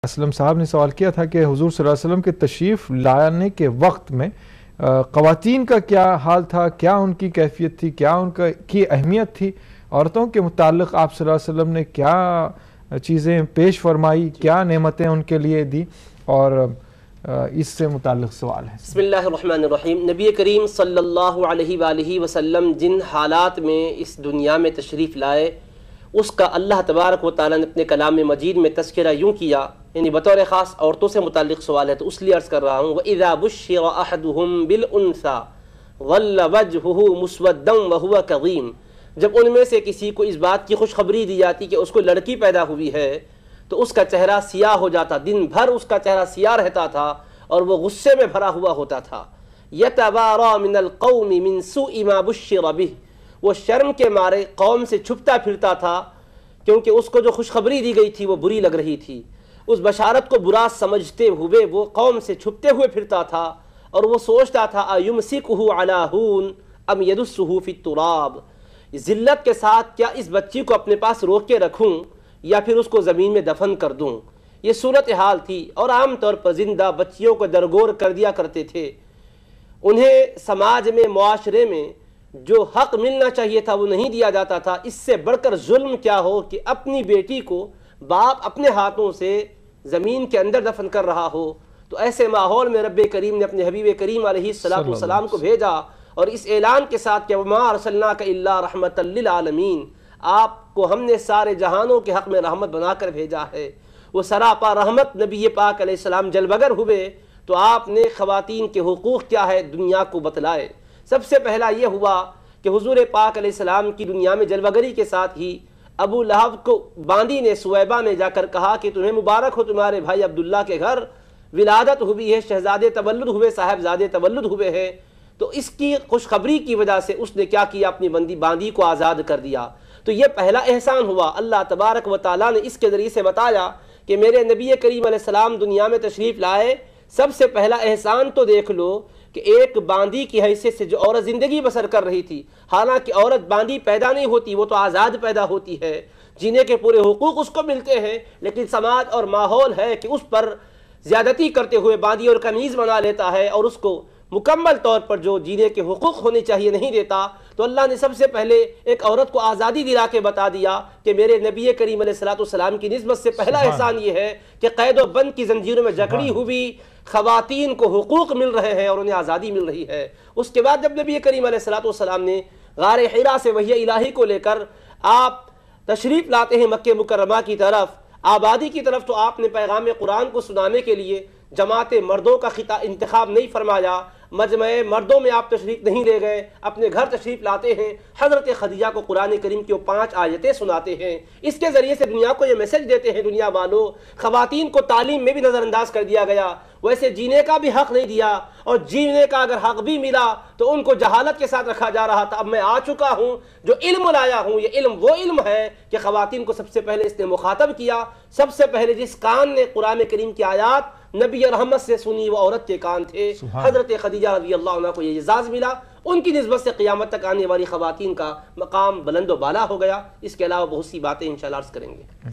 اسلم صاحب نے سوال کیا تھا کہ حضور صلی اللہ علیہ وسلم کے تشریف لانے کے وقت میں خواتین کا کیا حال تھا، کیا ان کی کیفیت تھی، کیا ان کی اہمیت تھی، عورتوں کے متعلق آپ صلی اللہ علیہ وسلم نے کیا چیزیں پیش فرمائی، کیا نعمتیں ان کے لیے دی، اور اس سے متعلق سوال ہے۔ بسم اللہ الرحمن الرحیم۔ نبی کریم صلی اللہ علیہ وآلہ وسلم جن حالات میں اس دنیا میں تشریف لائے اس کا اللہ تبارک و تعالیٰ نے اپنے کلام مجید میں تذکرہ یوں کیا، یعنی بطور خاص عورتوں سے متعلق سوال ہے تو اس لیے عرض کر رہا ہوں، وَإِذَا بُشِّرَ أَحَدُهُمْ بِالْأُنْثَى ظَلَّ وَجْهُهُ مُسْوَدًّا وَهُوَ كَظِيمٌ۔ جب ان میں سے کسی کو اس بات کی خوشخبری دی جاتی کہ اس کو لڑکی پیدا ہوئی ہے تو اس کا چہرہ سیاہ ہو جاتا، دن بھر اس کا چہرہ سیاہ رہتا تھا اور وہ غصے میں بھرا ہوا ہوتا تھا۔ يَتَوَارَى مِنَ الْقَوْمِ مِنْ سُوءِ مَا بُشِّرَ بِهِ، وہ شرم کے مارے قوم سے چھپتا پھرتا تھا کیونکہ اس کو جو خوشخبری دی گئی تھی وہ بری لگ رہی تھی۔ اس بشارت کو برا سمجھتے ہوئے وہ قوم سے چھپتے ہوئے پھرتا تھا اور وہ سوچتا تھا أَيُمْسِكُهُ عَلَى هُونٍ أَمْ يَدُسُّهُ فِي التُّرَابِ، ذلت کے ساتھ کیا اس بچی کو اپنے پاس روک کے رکھوں یا پھر اس کو زمین میں دفن کر دوں۔ یہ صورتحال تھی، اور عام طور پر زندہ بچیوں کو درگور کر دیا کرتے تھے۔ انہیں سماج میں، معاشرے میں جو حق ملنا چاہیے تھا وہ نہیں دیا جاتا تھا۔ اس سے بڑھ کر ظلم کیا ہو کہ اپنی بیٹی کو باپ اپنے ہاتھوں سے زمین کے اندر دفن کر رہا ہو۔ تو ایسے ماحول میں رب کریم نے اپنے حبیب کریم علیہ السلام کو بھیجا اور اس اعلان کے ساتھ کہ وَمَا أَرْسَلْنَاكَ إِلَّا رَحْمَةً لِّلْعَالَمِينَ، آپ کو ہم نے سارے جہانوں کے حق میں رحمت بنا کر بھیجا ہے۔ وہ سراپا رحمت نبی پاک علیہ السلام جلوگر ہوئے تو آپ نے خواتین کے حقوق کیا ہے دنیا کو بتلائے۔ سب سے پہلا یہ ہوا کہ حضور پاک علیہ السلام کی دنیا میں جلوگری کے ساتھ ہی ابو لہب کو باندی نے سویبہ میں جا کر کہا کہ تمہیں مبارک ہو، تمہارے بھائی عبداللہ کے گھر ولادت ہوئی ہے، شہزادے تولد ہوئے، صاحبزادے تولد ہوئے ہیں۔ تو اس کی خوشخبری کی وجہ سے اس نے کیا کیا، اپنی باندی کو آزاد کر دیا۔ تو یہ پہلا احسان ہوا۔ اللہ تبارک و تعالیٰ نے اس کے ذریعے سے بتایا کہ میرے نبی کریم علیہ السلام دنیا میں تشریف لائے، سب سے پہلا احسان تو دیکھ لو کہ ایک باندی کی حیثیت سے جو عورت زندگی بسر کر رہی تھی، حالانکہ عورت باندی پیدا نہیں ہوتی، وہ تو آزاد پیدا ہوتی ہے، جینے کے پورے حقوق اس کو ملتے ہیں، لیکن سماج اور ماحول ہے کہ اس پر زیادتی کرتے ہوئے باندی اور کنیز بنا لیتا ہے اور اس کو مکمل طور پر جو جینے کے حقوق ہونے چاہیے نہیں دیتا۔ تو اللہ نے سب سے پہلے ایک عورت کو آزادی دلا کے بتا دیا کہ میرے نبی کریم علیہ السلام کی نسبت سے پہلا احسان یہ ہے کہ قید و بند کی زنجیروں میں جکڑی ہوئی خواتین کو حقوق مل رہے ہیں اور انہیں آزادی مل رہی ہے۔ اس کے بعد جب نبی کریم علیہ السلام نے غار حرا سے وحی الہی کو لے کر آپ تشریف لاتے ہیں مکہ مکرمہ کی طرف، آبادی کی طرف، تو آپ نے پیغام قرآن کو سنانے کے لیے جماعت مردوں کا انتخاب نہیں فرمایا، مجمع مردوں میں آپ تشریف نہیں لے گئے، اپنے گھر تشریف لاتے ہیں، حضرت خدیجہ کو قرآن کریم کی 5 آیتیں سناتے ہیں۔ اس کے ذریعے سے دنیا کو یہ میسج دیتے ہیں، دنیا والوں، خواتین کو تعلیم میں بھی نظر انداز کر دیا گیا، ویسے جینے کا بھی حق نہیں دیا، اور جینے کا اگر حق بھی ملا تو ان کو جہالت کے ساتھ رکھا جا رہا تھا۔ اب میں آ چکا ہوں، جو علم لایا ہوں، یہ علم وہ علم ہے کہ خواتین کو سب سے پہلے اس نے مخاطب کیا۔ سب سے پہلے جس کان نے قرآن کریم کی آیات نبی رحمت سے سنی وہ عورت کے کان تھے۔ حضرت خدیجہ رضی اللہ عنہ کو یہ اعزاز ملا، ان کی نسبت سے قیامت تک آنے والی خواتین کا مقام بلند و بالا ہو گیا۔ اس کے علاوہ بہت سی باتیں انشاءاللہ عرض کریں گے۔